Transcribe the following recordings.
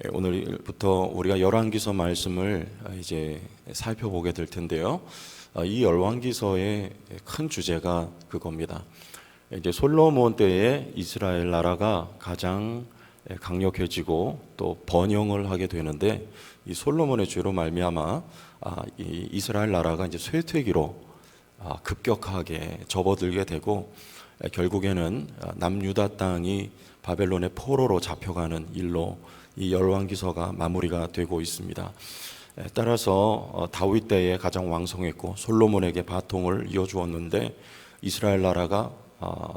오늘부터 우리가 열왕기서 말씀을 이제 살펴보게 될 텐데요. 이 열왕기서의 큰 주제가 그겁니다. 이제 솔로몬 때에 이스라엘 나라가 가장 강력해지고 또 번영을 하게 되는데, 이 솔로몬의 죄로 말미암아 이 이스라엘 나라가 이제 쇠퇴기로 급격하게 접어들게 되고, 결국에는 남유다 땅이 바벨론의 포로로 잡혀가는 일로 이 열왕기서가 마무리가 되고 있습니다. 따라서 다윗 때에 가장 왕성했고 솔로몬에게 바통을 이어주었는데, 이스라엘 나라가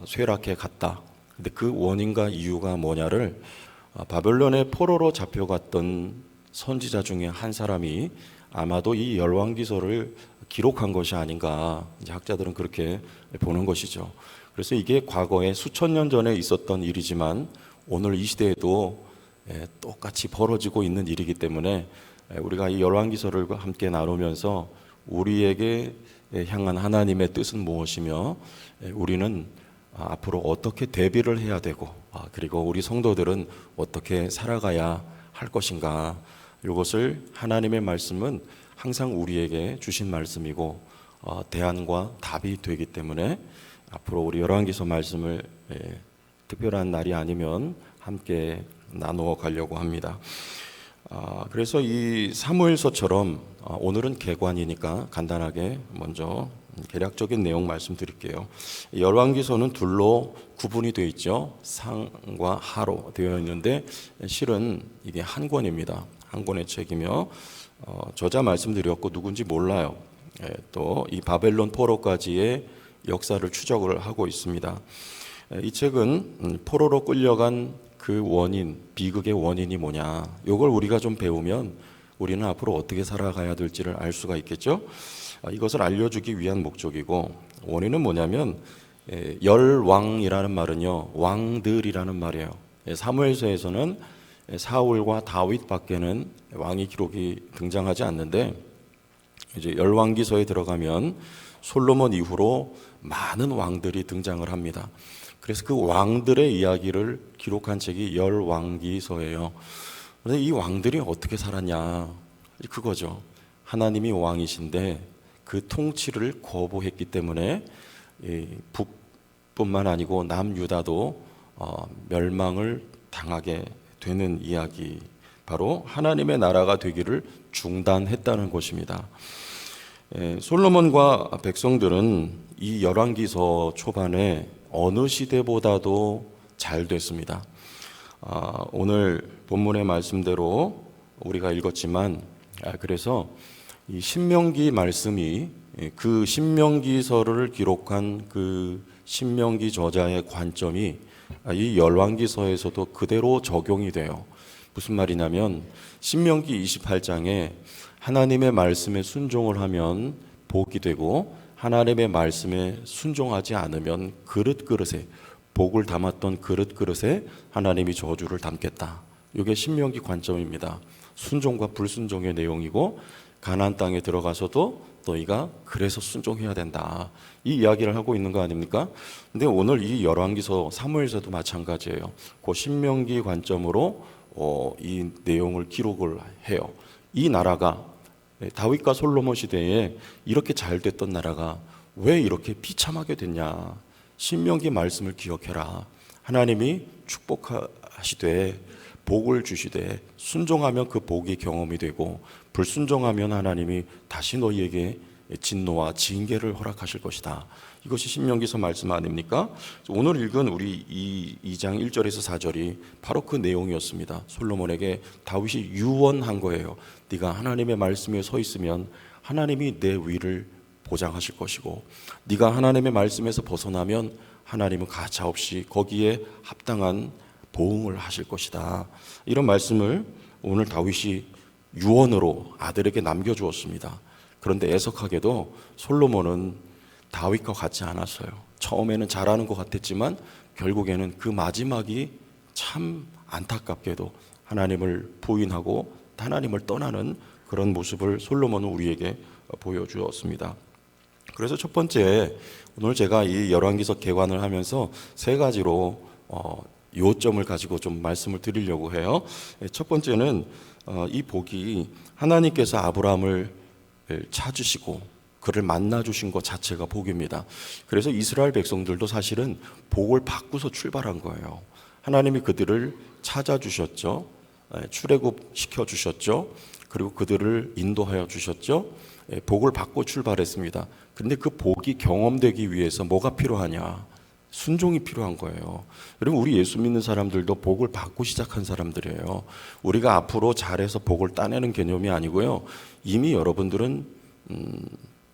쇠락해 갔다. 근데 그 원인과 이유가 뭐냐를 바벨론의 포로로 잡혀갔던 선지자 중에 한 사람이 아마도 이 열왕기서를 기록한 것이 아닌가, 이제 학자들은 그렇게 보는 것이죠. 그래서 이게 과거에 수천 년 전에 있었던 일이지만 오늘 이 시대에도 똑같이 벌어지고 있는 일이기 때문에 우리가 이 열왕기서를 함께 나누면서 우리에게 향한 하나님의 뜻은 무엇이며 우리는 앞으로 어떻게 대비를 해야 되고, 그리고 우리 성도들은 어떻게 살아가야 할 것인가, 이것을 하나님의 말씀은 항상 우리에게 주신 말씀이고 대안과 답이 되기 때문에 앞으로 우리 열왕기서 말씀을 특별한 날이 아니면 함께 나누어 가려고 합니다. 그래서 이 사무엘서처럼 오늘은 개관이니까 간단하게 먼저 개략적인 내용 말씀드릴게요. 열왕기서는 둘로 구분이 되어 있죠. 상과 하로 되어 있는데 실은 이게 한 권입니다. 한 권의 책이며 저자 말씀드렸고 누군지 몰라요. 또 이 바벨론 포로까지의 역사를 추적을 하고 있습니다. 이 책은 포로로 끌려간 그 원인, 비극의 원인이 뭐냐, 이걸 우리가 좀 배우면 우리는 앞으로 어떻게 살아가야 될지를 알 수가 있겠죠. 이것을 알려주기 위한 목적이고, 원인은 뭐냐면 열왕이라는 말은요, 왕들이라는 말이에요. 사무엘서에서는 사울과 다윗밖에는 왕의 기록이 등장하지 않는데, 이제 열왕기서에 들어가면 솔로몬 이후로 많은 왕들이 등장을 합니다. 그래서 그 왕들의 이야기를 기록한 책이 열왕기서예요. 그런데 이 왕들이 어떻게 살았냐, 그거죠. 하나님이 왕이신데 그 통치를 거부했기 때문에 북뿐만 아니고 남유다도 멸망을 당하게 되는 이야기, 바로 하나님의 나라가 되기를 중단했다는 것입니다. 솔로몬과 백성들은 이 열왕기서 초반에 어느 시대보다도 잘 됐습니다. 오늘 본문의 말씀대로 우리가 읽었지만, 그래서 이 신명기 말씀이 그 신명기서를 기록한 그 신명기 저자의 관점이 이 열왕기서에서도 그대로 적용이 돼요. 무슨 말이냐면 신명기 28장에 하나님의 말씀에 순종을 하면 복이 되고, 하나님의 말씀에 순종하지 않으면 그릇그릇에, 복을 담았던 그릇그릇에 하나님이 저주를 담겠다. 이게 신명기 관점입니다. 순종과 불순종의 내용이고, 가나안 땅에 들어가서도 너희가 그래서 순종해야 된다, 이 이야기를 하고 있는 거 아닙니까? 근데 오늘 이 열왕기서, 사무엘서도 마찬가지예요. 그 신명기 관점으로 이 내용을 기록을 해요. 이 나라가 다윗과 솔로몬 시대에 이렇게 잘 됐던 나라가 왜 이렇게 비참하게 됐냐. 신명기 말씀을 기억해라. 하나님이 축복하시되 복을 주시되 순종하면 그 복이 경험이 되고, 불순종하면 하나님이 다시 너희에게 진노와 징계를 허락하실 것이다. 이것이 신명기서 말씀 아닙니까? 오늘 읽은 우리 2장 1절에서 4절이 바로 그 내용이었습니다. 솔로몬에게 다윗이 유언한 거예요. 네가 하나님의 말씀에 서 있으면 하나님이 내 위를 보장하실 것이고, 네가 하나님의 말씀에서 벗어나면 하나님은 가차없이 거기에 합당한 보응을 하실 것이다. 이런 말씀을 오늘 다윗이 유언으로 아들에게 남겨주었습니다. 그런데 애석하게도 솔로몬은 다윗과 같지 않았어요. 처음에는 잘하는 것 같았지만 결국에는 그 마지막이 참 안타깝게도 하나님을 부인하고 하나님을 떠나는 그런 모습을 솔로몬은 우리에게 보여주었습니다. 그래서 첫 번째, 오늘 제가 이 열왕기서 개관을 하면서 세 가지로 요점을 가지고 좀 말씀을 드리려고 해요. 첫 번째는 이 복이 하나님께서 아브라함을 찾으시고 그를 만나 주신 것 자체가 복입니다. 그래서 이스라엘 백성들도 사실은 복을 받고서 출발한 거예요. 하나님이 그들을 찾아주셨죠. 출애굽시켜 주셨죠. 그리고 그들을 인도하여 주셨죠. 복을 받고 출발했습니다. 그런데 그 복이 경험되기 위해서 뭐가 필요하냐? 순종이 필요한 거예요. 여러분, 우리 예수 믿는 사람들도 복을 받고 시작한 사람들이에요. 우리가 앞으로 잘해서 복을 따내는 개념이 아니고요. 이미 여러분들은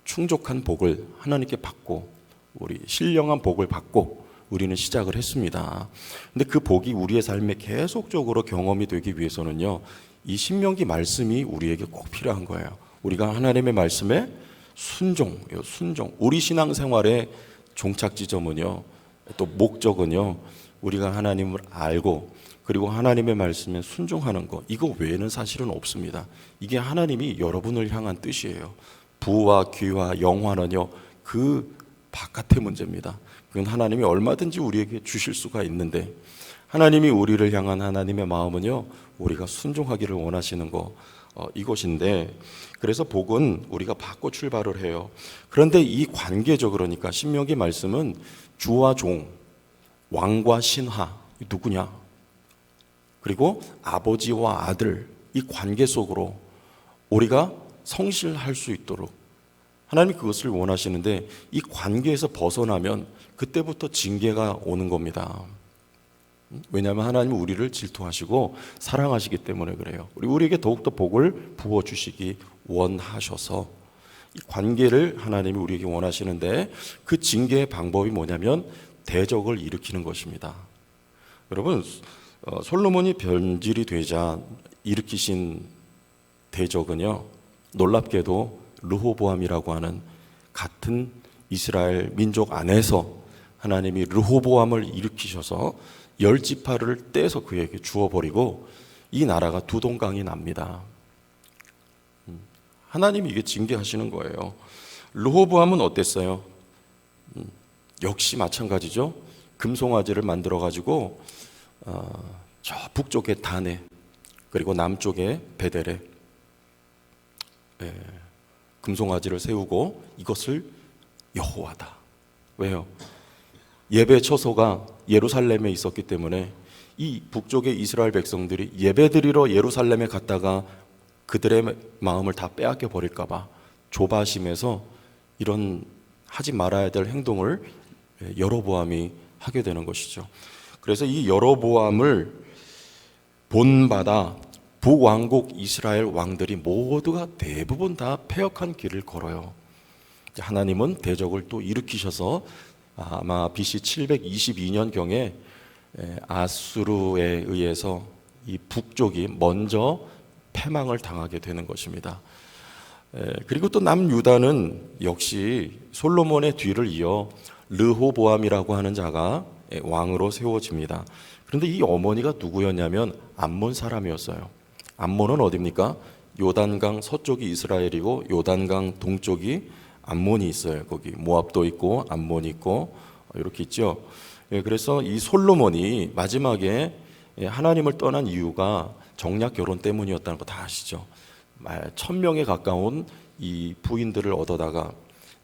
충족한 복을 하나님께 받고 우리 신령한 복을 받고 우리는 시작을 했습니다. 근데 그 복이 우리의 삶에 계속적으로 경험이 되기 위해서는요, 이 신명기 말씀이 우리에게 꼭 필요한 거예요. 우리가 하나님의 말씀에 순종. 우리 신앙생활의 종착 지점은요, 또 목적은요, 우리가 하나님을 알고 그리고 하나님의 말씀에 순종하는 것, 이거 외에는 사실은 없습니다. 이게 하나님이 여러분을 향한 뜻이에요. 부와 귀와 영화는요, 그 바깥의 문제입니다. 그건 하나님이 얼마든지 우리에게 주실 수가 있는데, 하나님이 우리를 향한 하나님의 마음은요, 우리가 순종하기를 원하시는 거, 이것인데, 그래서 복은 우리가 받고 출발을 해요. 그런데 이 관계죠. 그러니까 신명기 말씀은 주와 종, 왕과 신하, 누구냐? 그리고 아버지와 아들, 이 관계 속으로 우리가 성실할 수 있도록 하나님이 그것을 원하시는데, 이 관계에서 벗어나면 그때부터 징계가 오는 겁니다. 왜냐하면 하나님은 우리를 질투하시고 사랑하시기 때문에 그래요. 우리에게 더욱더 복을 부어주시기 원하셔서 이 관계를 하나님이 우리에게 원하시는데, 그 징계의 방법이 뭐냐면 대적을 일으키는 것입니다. 여러분, 솔로몬이 변질이 되자 일으키신 대적은요, 놀랍게도 르호보암이라고 하는 같은 이스라엘 민족 안에서 하나님이 르호보암을 일으키셔서 10지파를 떼서 그에게 주어버리고 이 나라가 두 동강이 납니다. 하나님이 이게 징계하시는 거예요. 르호보암은 어땠어요? 역시 마찬가지죠. 금송아지를 만들어 가지고 저 북쪽에 다네, 그리고 남쪽에 베델에 금송아지를 세우고 이것을 여호와다. 왜요? 예배 처소가 예루살렘에 있었기 때문에 이 북쪽의 이스라엘 백성들이 예배드리러 예루살렘에 갔다가 그들의 마음을 다 빼앗겨 버릴까 봐 조바심에서 이런 하지 말아야 될 행동을 여로보암이 하게 되는 것이죠. 그래서 이 여로보암을 본받아 북왕국 이스라엘 왕들이 모두가 대부분 다 패역한 길을 걸어요. 하나님은 대적을 또 일으키셔서 아마 BC 722년경에 아수르에 의해서 이 북쪽이 먼저 패망을 당하게 되는 것입니다. 그리고 또 남유다는 역시 솔로몬의 뒤를 이어 르호보암이라고 하는 자가 왕으로 세워집니다. 그런데 이 어머니가 누구였냐면 암몬 사람이었어요. 암몬은 어디입니까? 요단강 서쪽이 이스라엘이고 요단강 동쪽이 암몬이 있어요. 거기 모압도 있고 암몬이 있고 이렇게 있죠. 그래서 이 솔로몬이 마지막에 하나님을 떠난 이유가 정략 결혼 때문이었다는 거 다 아시죠? 1000명에 가까운 이 부인들을 얻어다가,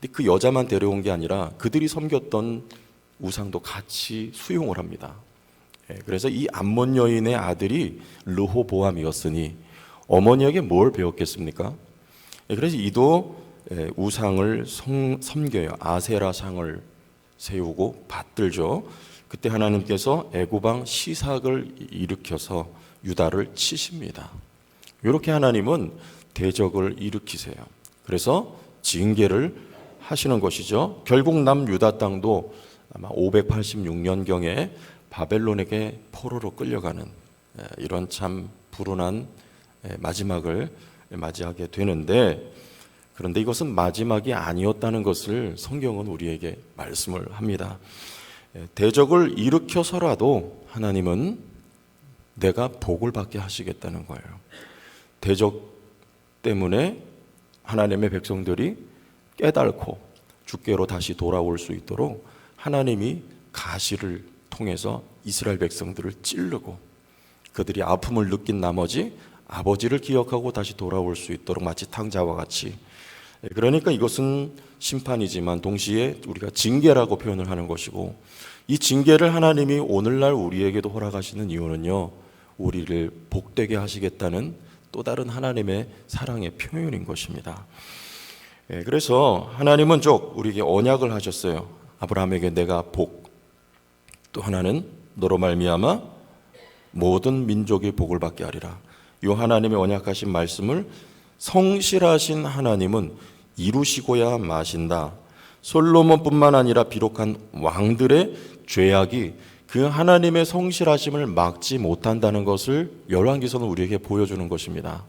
근데 그 여자만 데려온 게 아니라 그들이 섬겼던 우상도 같이 수용을 합니다. 그래서 이 암몬 여인의 아들이 르호보암이었으니 어머니에게 뭘 배웠겠습니까? 그래서 이도 우상을 섬겨요. 아세라상을 세우고 받들죠. 그때 하나님께서 애고방 시삭을 일으켜서 유다를 치십니다. 이렇게 하나님은 대적을 일으키세요. 그래서 징계를 하시는 것이죠. 결국 남유다 땅도 아마 586년경에 바벨론에게 포로로 끌려가는 이런 참 불운한 마지막을 맞이하게 되는데, 그런데 이것은 마지막이 아니었다는 것을 성경은 우리에게 말씀을 합니다. 대적을 일으켜서라도 하나님은 내가 복을 받게 하시겠다는 거예요. 대적 때문에 하나님의 백성들이 깨닫고 주께로 다시 돌아올 수 있도록 하나님이 가시를 통해서 이스라엘 백성들을 찌르고 그들이 아픔을 느낀 나머지 아버지를 기억하고 다시 돌아올 수 있도록 마치 탕자와 같이. 그러니까 이것은 심판이지만 동시에 우리가 징계라고 표현을 하는 것이고, 이 징계를 하나님이 오늘날 우리에게도 허락하시는 이유는요, 우리를 복되게 하시겠다는 또 다른 하나님의 사랑의 표현인 것입니다. 그래서 하나님은 우리에게 언약을 하셨어요. 아브라함에게 내가 복, 또 하나는 너로 말미암아 모든 민족이 복을 받게 하리라. 이 하나님의 언약하신 말씀을 성실하신 하나님은 이루시고야 마신다. 솔로몬뿐만 아니라 비록한 왕들의 죄악이 그 하나님의 성실하심을 막지 못한다는 것을 열왕기서는 우리에게 보여주는 것입니다.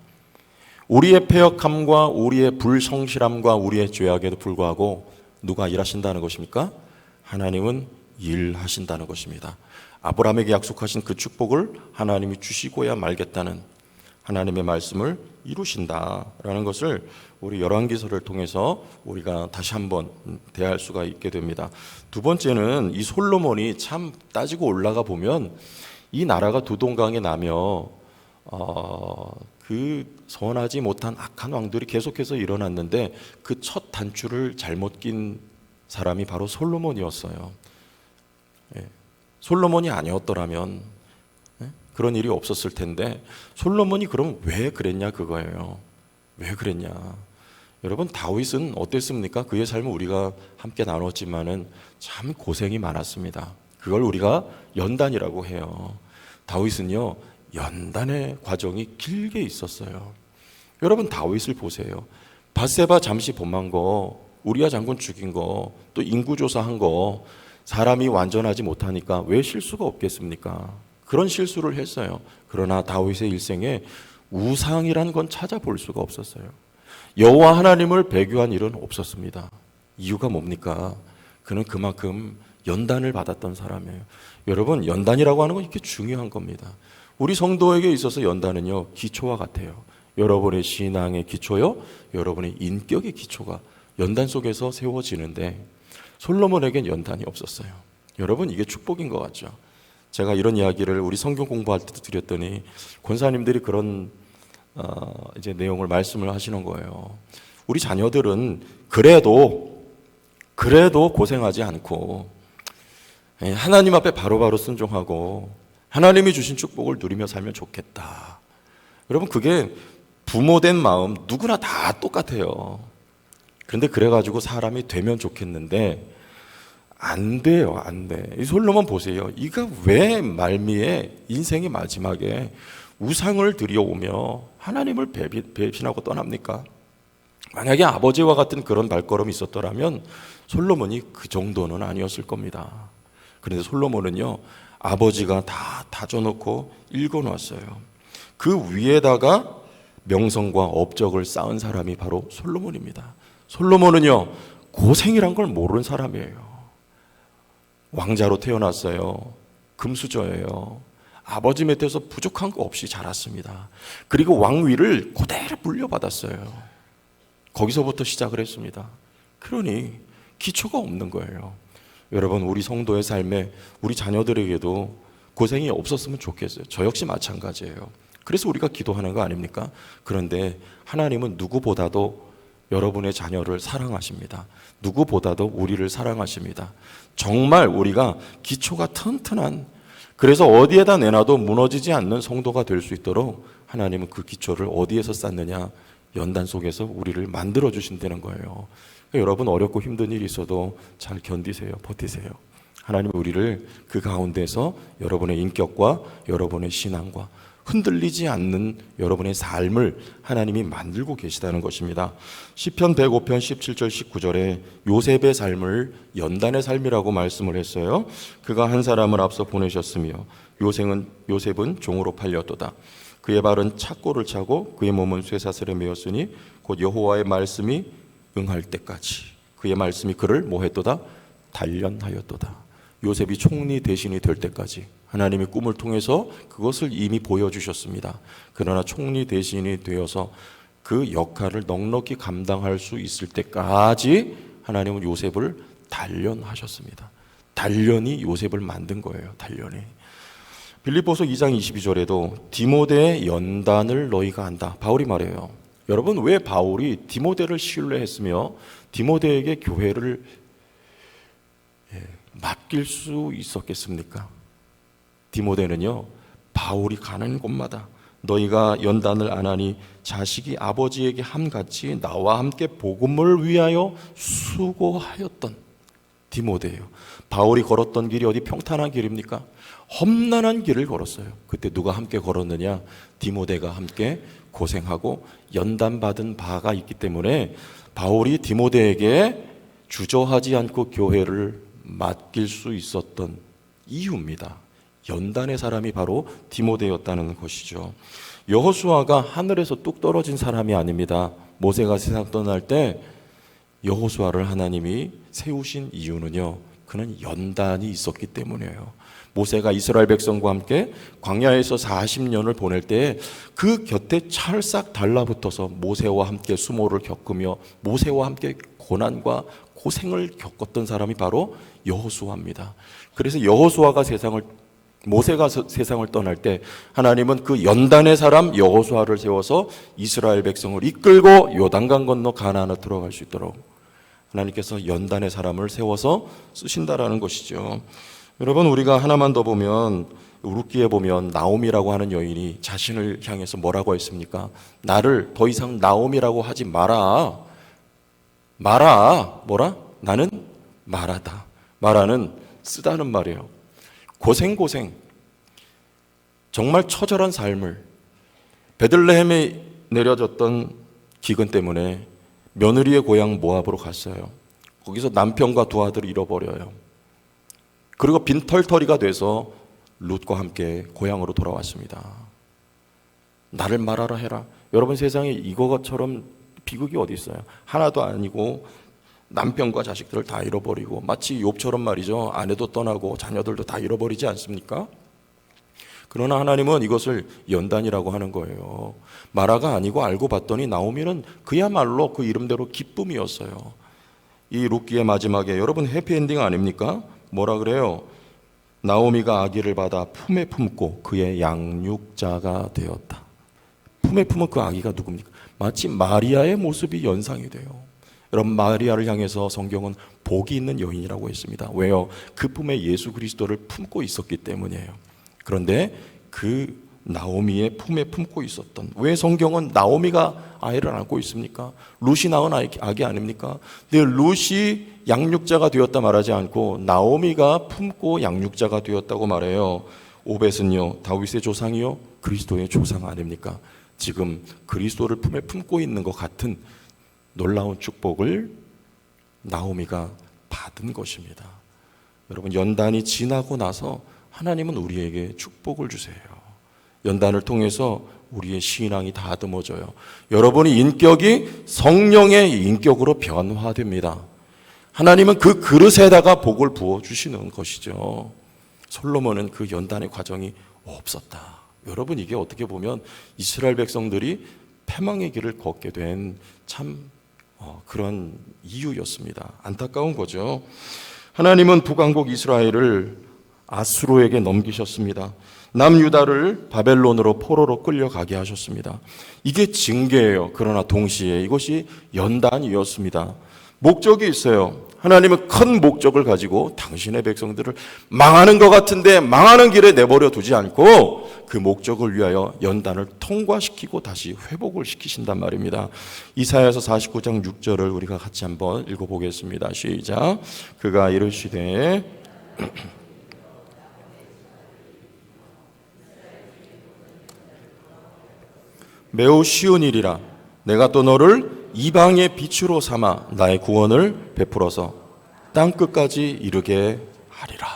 우리의 패역함과 우리의 불성실함과 우리의 죄악에도 불구하고 누가 일하신다는 것입니까? 하나님은 일하신다는 것입니다. 아브라함에게 약속하신 그 축복을 하나님이 주시고야 말겠다는 하나님의 말씀을 이루신다라는 것을 우리 열왕기서를 통해서 우리가 다시 한번 대할 수가 있게 됩니다. 두 번째는 이 솔로몬이 참 따지고 올라가 보면 이 나라가 두 동강에 나며 그 선하지 못한 악한 왕들이 계속해서 일어났는데 그 첫 단추를 잘못 낀 사람이 바로 솔로몬이었어요. 솔로몬이 아니었더라면 그런 일이 없었을 텐데, 솔로몬이 그럼 왜 그랬냐 그거예요. 왜 그랬냐. 여러분, 다윗은 어땠습니까? 그의 삶을 우리가 함께 나눴지만은 참 고생이 많았습니다. 그걸 우리가 연단이라고 해요. 다윗은요, 연단의 과정이 길게 있었어요. 여러분, 다윗을 보세요. 밧세바 잠시 범한 거, 우리아 장군 죽인 거, 또 인구조사한 거, 사람이 완전하지 못하니까 왜 실수가 없겠습니까? 그런 실수를 했어요. 그러나 다윗의 일생에 우상이란 건 찾아볼 수가 없었어요. 여호와 하나님을 배교한 일은 없었습니다. 이유가 뭡니까? 그는 그만큼 연단을 받았던 사람이에요. 여러분, 연단이라고 하는 건 이렇게 중요한 겁니다. 우리 성도에게 있어서 연단은요, 기초와 같아요. 여러분의 신앙의 기초요, 여러분의 인격의 기초가 연단 속에서 세워지는데, 솔로몬에겐 연단이 없었어요. 여러분, 이게 축복인 것 같죠? 제가 이런 이야기를 우리 성경 공부할 때도 드렸더니 권사님들이 그런 이제 내용을 말씀을 하시는 거예요. 우리 자녀들은 그래도 고생하지 않고 하나님 앞에 바로바로 순종하고 하나님이 주신 축복을 누리며 살면 좋겠다. 여러분, 그게 부모된 마음 누구나 다 똑같아요. 그런데 그래가지고 사람이 되면 좋겠는데 안 돼요, 안 돼. 이 솔로몬 보세요. 이가 왜 말미에 인생의 마지막에 우상을 들여오며 하나님을 배신하고 떠납니까? 만약에 아버지와 같은 그런 발걸음이 있었더라면 솔로몬이 그 정도는 아니었을 겁니다. 그런데 솔로몬은요, 아버지가 다 다져놓고 읽어놨어요. 그 위에다가 명성과 업적을 쌓은 사람이 바로 솔로몬입니다. 솔로몬은요, 고생이란 걸 모르는 사람이에요. 왕자로 태어났어요. 금수저예요. 아버지 밑에서 부족한 거 없이 자랐습니다. 그리고 왕위를 그대로 물려받았어요. 거기서부터 시작을 했습니다. 그러니 기초가 없는 거예요. 여러분, 우리 성도의 삶에 우리 자녀들에게도 고생이 없었으면 좋겠어요. 저 역시 마찬가지예요. 그래서 우리가 기도하는 거 아닙니까? 그런데 하나님은 누구보다도 여러분의 자녀를 사랑하십니다. 누구보다도 우리를 사랑하십니다. 정말 우리가 기초가 튼튼한, 그래서 어디에다 내놔도 무너지지 않는 성도가 될 수 있도록 하나님은 그 기초를 어디에서 쌓느냐? 연단 속에서 우리를 만들어 주신다는 거예요. 그러니까 여러분, 어렵고 힘든 일이 있어도 잘 견디세요. 버티세요. 하나님은 우리를 그 가운데서 여러분의 인격과 여러분의 신앙과 흔들리지 않는 여러분의 삶을 하나님이 만들고 계시다는 것입니다. 시편 105편 17절 19절에 요셉의 삶을 연단의 삶이라고 말씀을 했어요. 그가 한 사람을 앞서 보내셨으며 요셉은 종으로 팔렸도다. 그의 발은 착고를 차고 그의 몸은 쇠사슬에 매었으니 곧 여호와의 말씀이 응할 때까지 그의 말씀이 그를 뭐했도다? 단련하였도다. 요셉이 총리 대신이 될 때까지 하나님의 꿈을 통해서 그것을 이미 보여주셨습니다. 그러나 총리 대신이 되어서 그 역할을 넉넉히 감당할 수 있을 때까지 하나님은 요셉을 단련하셨습니다. 단련이 요셉을 만든 거예요. 단련이. 빌립보서 2장 22절에도 디모데의 연단을 너희가 안다. 바울이 말해요. 여러분, 왜 바울이 디모데를 신뢰했으며 디모데에게 교회를 맡길 수 있었겠습니까? 디모데는요, 바울이 가는 곳마다 너희가 연단을 안 하니 자식이 아버지에게 함같이 나와 함께 복음을 위하여 수고하였던 디모데예요. 바울이 걸었던 길이 어디 평탄한 길입니까? 험난한 길을 걸었어요. 그때 누가 함께 걸었느냐? 디모데가 함께 고생하고 연단받은 바가 있기 때문에 바울이 디모데에게 주저하지 않고 교회를 맡길 수 있었던 이유입니다. 연단의 사람이 바로 디모데였다는 것이죠. 여호수아가 하늘에서 뚝 떨어진 사람이 아닙니다. 모세가 세상 떠날 때 여호수아를 하나님이 세우신 이유는요, 그는 연단이 있었기 때문이에요. 모세가 이스라엘 백성과 함께 광야에서 40년을 보낼 때 그 곁에 찰싹 달라붙어서 모세와 함께 수모를 겪으며 모세와 함께 고난과 고생을 겪었던 사람이 바로 여호수아입니다. 그래서 모세가 세상을 떠날 때 하나님은 그 연단의 사람 여호수아를 세워서 이스라엘 백성을 이끌고 요단강 건너 가나안으로 들어갈 수 있도록 하나님께서 연단의 사람을 세워서 쓰신다라는 것이죠. 여러분, 우리가 하나만 더 보면 룻기에 보면 나오미라고 하는 여인이 자신을 향해서 뭐라고 했습니까? 나를 더 이상 나오미라고 하지 마라. 뭐라? 나는 마라다. 마라는 쓰다는 말이에요. 고생 정말 처절한 삶을 베들레헴에 내려졌던 기근 때문에 며느리의 고향 모압으로 갔어요. 거기서 남편과 두 아들을 잃어버려요. 그리고 빈털터리가 돼서 룻과 함께 고향으로 돌아왔습니다. 나를 말하라 해라. 여러분, 세상에 이거처럼 비극이 어디 있어요? 하나도 아니고 남편과 자식들을 다 잃어버리고 마치 욥처럼 말이죠. 아내도 떠나고 자녀들도 다 잃어버리지 않습니까? 그러나 하나님은 이것을 연단이라고 하는 거예요. 마라가 아니고 알고 봤더니 나오미는 그야말로 그 이름대로 기쁨이었어요. 이 룻기의 마지막에 여러분 해피엔딩 아닙니까? 뭐라 그래요? 나오미가 아기를 받아 품에 품고 그의 양육자가 되었다. 품에 품은 그 아기가 누굽니까? 마치 마리아의 모습이 연상이 돼요. 여러분, 마리아를 향해서 성경은 복이 있는 여인이라고 했습니다. 왜요? 그 품에 예수 그리스도를 품고 있었기 때문이에요. 그런데 그 나오미의 품에 품고 있었던, 왜 성경은 나오미가 아이를 안고 있습니까? 룻이 낳은 아기 아닙니까? 근데 룻이 양육자가 되었다 말하지 않고 나오미가 품고 양육자가 되었다고 말해요. 오벳은요, 다윗의 조상이요 그리스도의 조상 아닙니까? 지금 그리스도를 품에 품고 있는 것 같은 놀라운 축복을 나오미가 받은 것입니다. 여러분, 연단이 지나고 나서 하나님은 우리에게 축복을 주세요. 연단을 통해서 우리의 신앙이 다듬어져요. 여러분의 인격이 성령의 인격으로 변화됩니다. 하나님은 그 그릇에다가 복을 부어주시는 것이죠. 솔로몬은 그 연단의 과정이 없었다. 여러분, 이게 어떻게 보면 이스라엘 백성들이 패망의 길을 걷게 된 참 그런 이유였습니다. 안타까운 거죠. 하나님은 북왕국 이스라엘을 아수르에게 넘기셨습니다. 남유다를 바벨론으로 포로로 끌려가게 하셨습니다. 이게 징계예요. 그러나 동시에 이것이 연단이었습니다. 목적이 있어요. 하나님은 큰 목적을 가지고 당신의 백성들을 망하는 것 같은데 망하는 길에 내버려 두지 않고 그 목적을 위하여 연단을 통과시키고 다시 회복을 시키신단 말입니다. 이사야서 49장 6절을 우리가 같이 한번 읽어보겠습니다. 시작. 그가 이르시되 매우 쉬운 일이라 내가 또 너를 이방의 빛으로 삼아 나의 구원을 베풀어서 땅끝까지 이르게 하리라.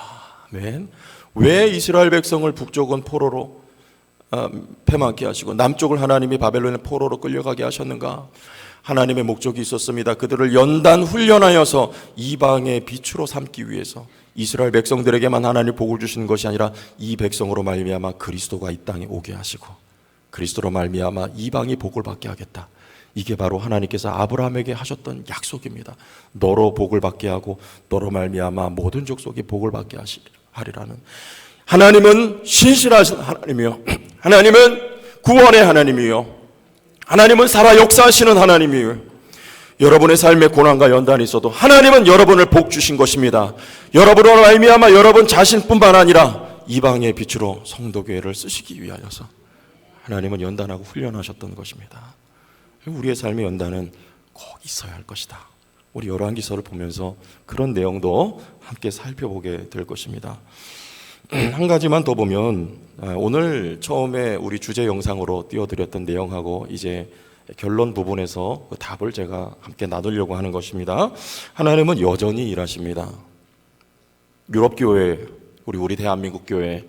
아멘. 왜 이스라엘 백성을 북쪽은 포로로 패망케 하시고 남쪽을 하나님이 바벨론의 포로로 끌려가게 하셨는가? 하나님의 목적이 있었습니다. 그들을 연단 훈련하여서 이방의 빛으로 삼기 위해서 이스라엘 백성들에게만 하나님 복을 주시는 것이 아니라 이 백성으로 말미암아 그리스도가 이 땅에 오게 하시고 그리스도로 말미암아 이방이 복을 받게 하겠다. 이게 바로 하나님께서 아브라함에게 하셨던 약속입니다. 너로 복을 받게 하고 너로 말미암아 모든 족속이 복을 받게 하리라는. 하나님은 신실하신 하나님이요, 하나님은 구원의 하나님이요, 하나님은 살아 역사하시는 하나님이요. 여러분의 삶에 고난과 연단이 있어도 하나님은 여러분을 복 주신 것입니다. 여러분으로 말미암아 여러분 자신뿐만 아니라 이방의 빛으로 성도교회를 쓰시기 위하여서 하나님은 연단하고 훈련하셨던 것입니다. 우리의 삶의 연단은 꼭 있어야 할 것이다. 우리 열왕기서를 보면서 그런 내용도 함께 살펴보게 될 것입니다. 한 가지만 더 보면, 오늘 처음에 우리 주제 영상으로 띄워드렸던 내용하고 이제 결론 부분에서 그 답을 제가 함께 나누려고 하는 것입니다. 하나님은 여전히 일하십니다. 유럽교회, 우리 대한민국 교회,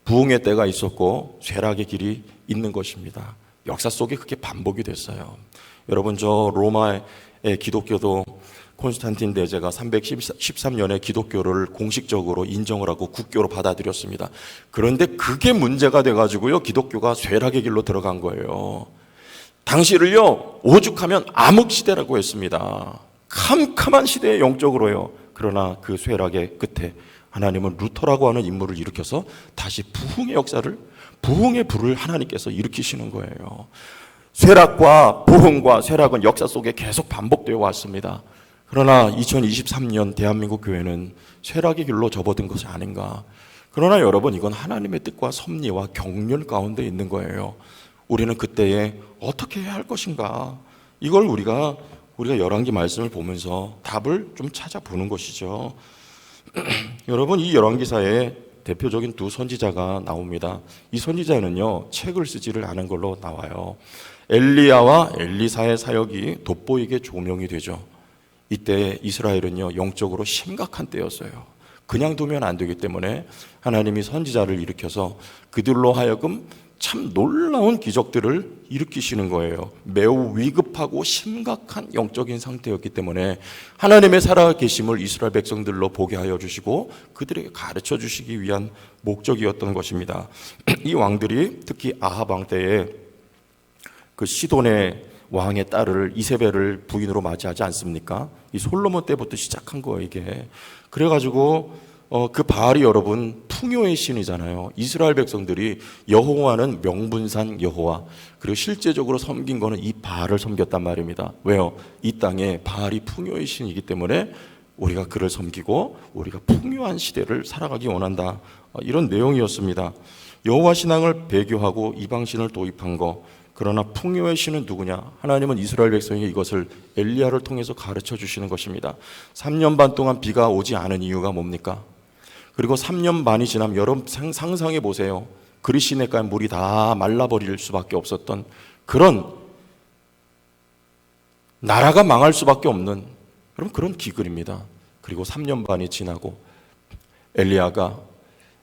부흥의 때가 있었고 쇠락의 길이 있는 것입니다. 역사 속에 그게 반복이 됐어요. 여러분, 저 로마의 기독교도 콘스탄틴 대제가 313년에 기독교를 공식적으로 인정을 하고 국교로 받아들였습니다. 그런데 그게 문제가 돼가지고요, 기독교가 쇠락의 길로 들어간 거예요. 당시를요, 오죽하면 암흑시대라고 했습니다. 캄캄한 시대의 영적으로요. 그러나 그 쇠락의 끝에 하나님은 루터라고 하는 인물을 일으켜서 다시 부흥의 역사를, 부흥의 불을 하나님께서 일으키시는 거예요. 쇠락과 부흥과 쇠락은 역사 속에 계속 반복되어 왔습니다. 그러나 2023년 대한민국 교회는 쇠락의 길로 접어든 것이 아닌가. 그러나 여러분, 이건 하나님의 뜻과 섭리와 경륜 가운데 있는 거예요. 우리는 그때에 어떻게 해야 할 것인가, 이걸 우리가 열왕기 말씀을 보면서 답을 좀 찾아보는 것이죠. 여러분, 이 열왕기사에 대표적인 두 선지자가 나옵니다. 이 선지자는요, 책을 쓰지를 않은 걸로 나와요. 엘리야와 엘리사의 사역이 돋보이게 조명이 되죠. 이때 이스라엘은요, 영적으로 심각한 때였어요. 그냥 두면 안 되기 때문에 하나님이 선지자를 일으켜서 그들로 하여금 참 놀라운 기적들을 일으키시는 거예요. 매우 위급하고 심각한 영적인 상태였기 때문에 하나님의 살아계심을 이스라엘 백성들로 보게 하여 주시고 그들에게 가르쳐 주시기 위한 목적이었던 것입니다. 이 왕들이 특히 아합 왕 때에 그 시돈의 왕의 딸을, 이세벨을 부인으로 맞이하지 않습니까? 이 솔로몬 때부터 시작한 거예요, 이게. 그래가지고 그 바알이 여러분 풍요의 신이잖아요. 이스라엘 백성들이 여호와는 명분산 여호와, 그리고 실제적으로 섬긴 거는 이 바알을 섬겼단 말입니다. 왜요? 이 땅에 바알이 풍요의 신이기 때문에 우리가 그를 섬기고 우리가 풍요한 시대를 살아가기 원한다, 이런 내용이었습니다. 여호와 신앙을 배교하고 이방신을 도입한 거. 그러나 풍요의 신은 누구냐? 하나님은 이스라엘 백성에게 이것을 엘리야를 통해서 가르쳐 주시는 것입니다. 3년 반 동안 비가 오지 않은 이유가 뭡니까? 그리고 3년 반이 지나면 여러분 상상해 보세요. 그리시네가의 물이 다 말라버릴 수밖에 없었던 그런, 나라가 망할 수밖에 없는 그런 기근입니다. 그리고 3년 반이 지나고 엘리야가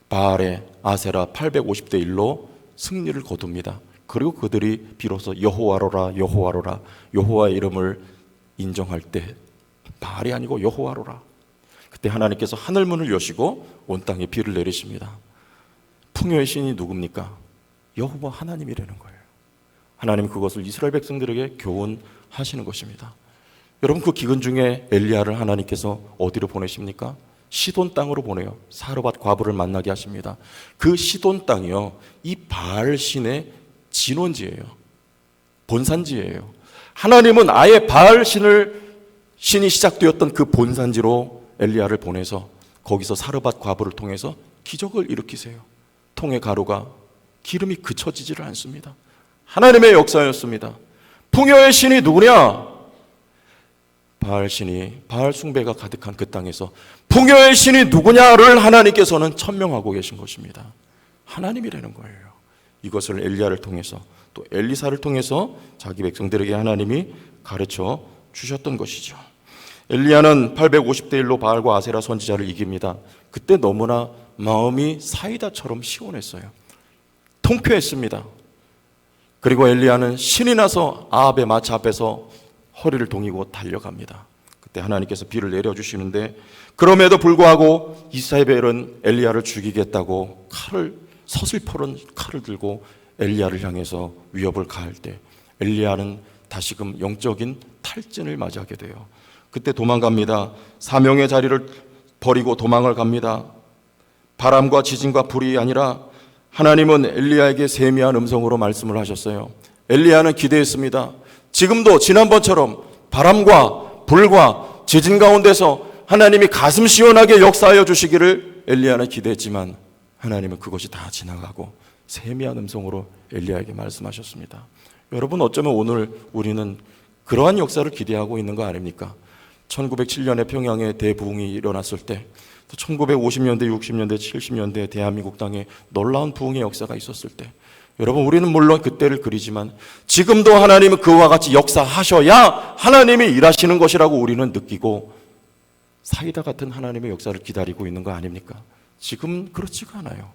바알의 아세라 850대 1로 승리를 거둡니다. 그리고 그들이 비로소 여호와로라 여호와로라, 여호와의 이름을 인정할 때 바알이 아니고 여호와로라. 그때 하나님께서 하늘문을 여시고 온 땅에 비를 내리십니다. 풍요의 신이 누굽니까? 여호와 하나님이라는 거예요. 하나님 그것을 이스라엘 백성들에게 교훈하시는 것입니다. 여러분, 그 기근 중에 엘리야를 하나님께서 어디로 보내십니까? 시돈 땅으로 보내요. 사르밧 과부를 만나게 하십니다. 그 시돈 땅이요, 이 바알 신의 진원지예요. 본산지예요. 하나님은 아예 바알 신이 시작되었던 그 본산지로 엘리야를 보내서 거기서 사르밧 과부를 통해서 기적을 일으키세요. 통의 가루가, 기름이 그쳐지지를 않습니다. 하나님의 역사였습니다. 풍요의 신이 누구냐? 바알 신이, 바알 숭배가 가득한 그 땅에서 풍요의 신이 누구냐를 하나님께서는 천명하고 계신 것입니다. 하나님이라는 거예요. 이것을 엘리야를 통해서 또 엘리사를 통해서 자기 백성들에게 하나님이 가르쳐 주셨던 것이죠. 엘리야는 850대 1로 바알과 아세라 선지자를 이깁니다. 그때 너무나 마음이 사이다처럼 시원했어요. 통쾌했습니다. 그리고 엘리야는 신이 나서 아합의 마차 앞에서 허리를 동이고 달려갑니다. 그때 하나님께서 비를 내려주시는데, 그럼에도 불구하고 이사벨은 엘리야를 죽이겠다고 서슬퍼런 칼을 들고 엘리야를 향해서 위협을 가할 때 엘리야는 다시금 영적인 탈진을 맞이하게 돼요. 그때 도망갑니다. 사명의 자리를 버리고 도망을 갑니다. 바람과 지진과 불이 아니라 하나님은 엘리야에게 세미한 음성으로 말씀을 하셨어요. 엘리야는 기대했습니다. 지금도 지난번처럼 바람과 불과 지진 가운데서 하나님이 가슴 시원하게 역사하여 주시기를 엘리야는 기대했지만 하나님은 그것이 다 지나가고 세미한 음성으로 엘리야에게 말씀하셨습니다. 여러분, 어쩌면 오늘 우리는 그러한 역사를 기대하고 있는 거 아닙니까? 1907년에 평양에 대부흥이 일어났을 때, 또 1950년대, 60년대, 70년대 대한민국 땅에 놀라운 부흥의 역사가 있었을 때, 여러분, 우리는 물론 그때를 그리지만 지금도 하나님은 그와 같이 역사하셔야 하나님이 일하시는 것이라고 우리는 느끼고 사이다 같은 하나님의 역사를 기다리고 있는 거 아닙니까? 지금 그렇지가 않아요.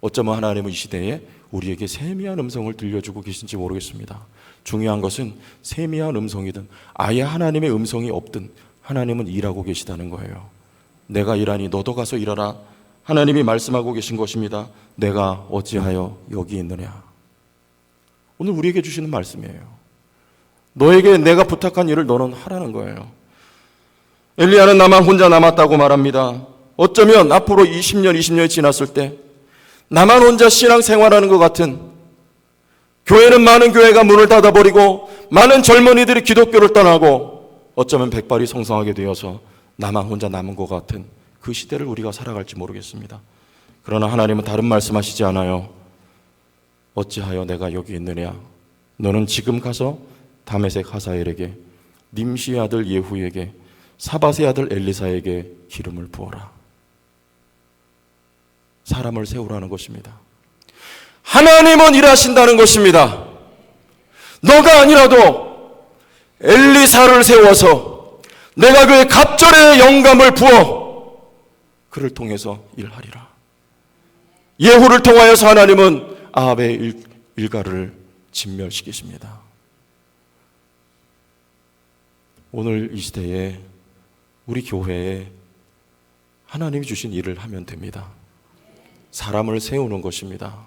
어쩌면 하나님은 이 시대에 우리에게 세미한 음성을 들려주고 계신지 모르겠습니다. 중요한 것은 세미한 음성이든 아예 하나님의 음성이 없든 하나님은 일하고 계시다는 거예요. 내가 일하니 너도 가서 일하라. 하나님이 말씀하고 계신 것입니다. 내가 어찌하여 여기 있느냐. 오늘 우리에게 주시는 말씀이에요. 너에게 내가 부탁한 일을 너는 하라는 거예요. 엘리야는 나만 혼자 남았다고 말합니다. 어쩌면 앞으로 20년이 지났을 때 나만 혼자 신앙생활하는 것 같은, 교회는 많은 교회가 문을 닫아버리고 많은 젊은이들이 기독교를 떠나고 어쩌면 백발이 성성하게 되어서 나만 혼자 남은 것 같은 그 시대를 우리가 살아갈지 모르겠습니다. 그러나 하나님은 다른 말씀하시지 않아요. 어찌하여 내가 여기 있느냐. 너는 지금 가서 다메섹 하사엘에게, 님시의 아들 예후에게, 사밧의 아들 엘리사에게 기름을 부어라. 사람을 세우라는 것입니다. 하나님은 일하신다는 것입니다. 너가 아니라도 엘리사를 세워서 내가 그의 갑절의 영감을 부어 그를 통해서 일하리라. 예후를 통하여서 하나님은 아합의 일가를 진멸시키십니다. 오늘 이 시대에 우리 교회에 하나님이 주신 일을 하면 됩니다. 사람을 세우는 것입니다.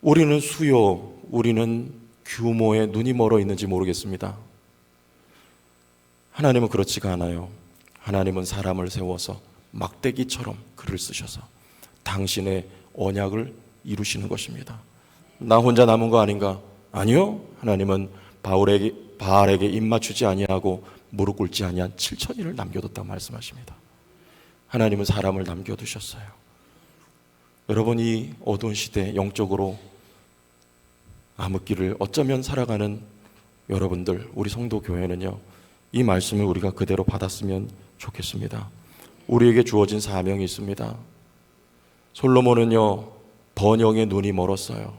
우리는 수요, 우리는 규모에 눈이 멀어 있는지 모르겠습니다. 하나님은 그렇지가 않아요. 하나님은 사람을 세워서 막대기처럼 글을 쓰셔서 당신의 언약을 이루시는 것입니다. 나 혼자 남은 거 아닌가? 아니요. 하나님은 바알에게 입 맞추지 아니하고 무릎 꿇지 아니한 7,000일을 남겨뒀다고 말씀하십니다. 하나님은 사람을 남겨두셨어요. 여러분이 어두운 시대 영적으로 암흑기를 어쩌면 살아가는 여러분들, 우리 성도 교회는요, 이 말씀을 우리가 그대로 받았으면 좋겠습니다. 우리에게 주어진 사명이 있습니다. 솔로몬은요, 번영의 눈이 멀었어요.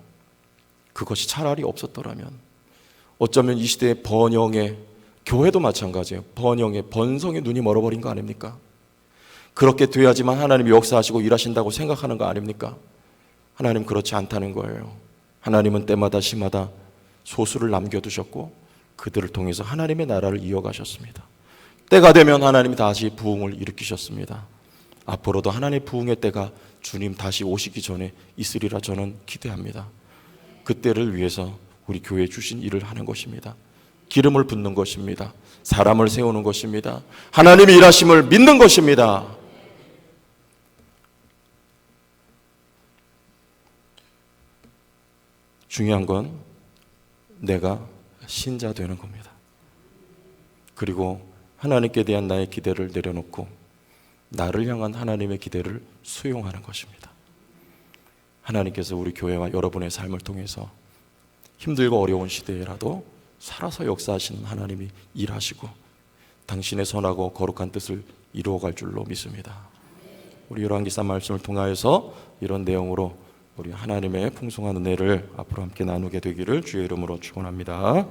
그것이 차라리 없었더라면 어쩌면 이 시대의 번영의, 교회도 마찬가지예요. 번영의, 번성의 눈이 멀어버린 거 아닙니까? 그렇게 돼야지만 하나님이 역사하시고 일하신다고 생각하는 거 아닙니까? 하나님 그렇지 않다는 거예요. 하나님은 때마다 시마다 소수를 남겨두셨고 그들을 통해서 하나님의 나라를 이어가셨습니다. 때가 되면 하나님이 다시 부흥을 일으키셨습니다. 앞으로도 하나님의 부흥의 때가 주님 다시 오시기 전에 있으리라 저는 기대합니다. 그때를 위해서 우리 교회에 주신 일을 하는 것입니다. 기름을 붓는 것입니다. 사람을 세우는 것입니다. 하나님의 일하심을 믿는 것입니다. 중요한 건 내가 신자 되는 겁니다. 그리고 하나님께 대한 나의 기대를 내려놓고 나를 향한 하나님의 기대를 수용하는 것입니다. 하나님께서 우리 교회와 여러분의 삶을 통해서 힘들고 어려운 시대에라도 살아서 역사하시는 하나님이 일하시고 당신의 선하고 거룩한 뜻을 이루어갈 줄로 믿습니다. 우리 열왕기사 말씀을 통하여서 이런 내용으로 우리 하나님의 풍성한 은혜를 앞으로 함께 나누게 되기를 주의 이름으로 축원합니다.